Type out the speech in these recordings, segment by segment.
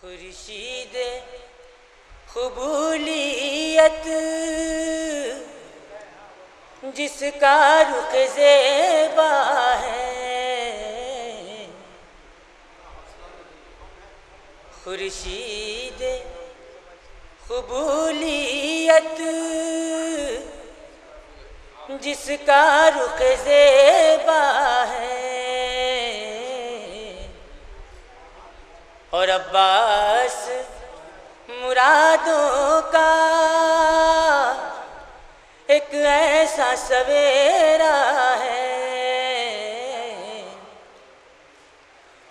खुर्शीद क़बूलियत जिसका रुख ज़ेबा है, खुर्शीद क़बूलियत जिसका रुख ज़ेबा है। और अब्बास मुरादों का एक ऐसा सवेरा है।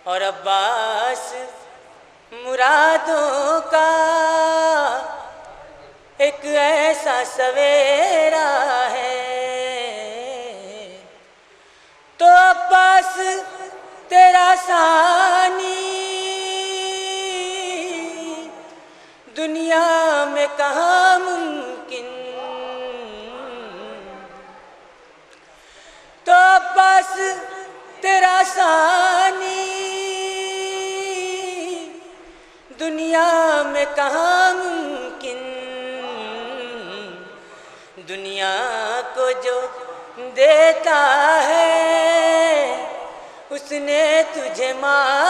और अब्बास मुरादों का एक ऐसा सवेरा है। तो अब्बास तेरा सानी दुनिया में कहाँ मुमकिन। तो अब्बास तेरा सानी दुनिया में कहाँ मुमकिन। दुनिया को जो देता है उसने तुझे मार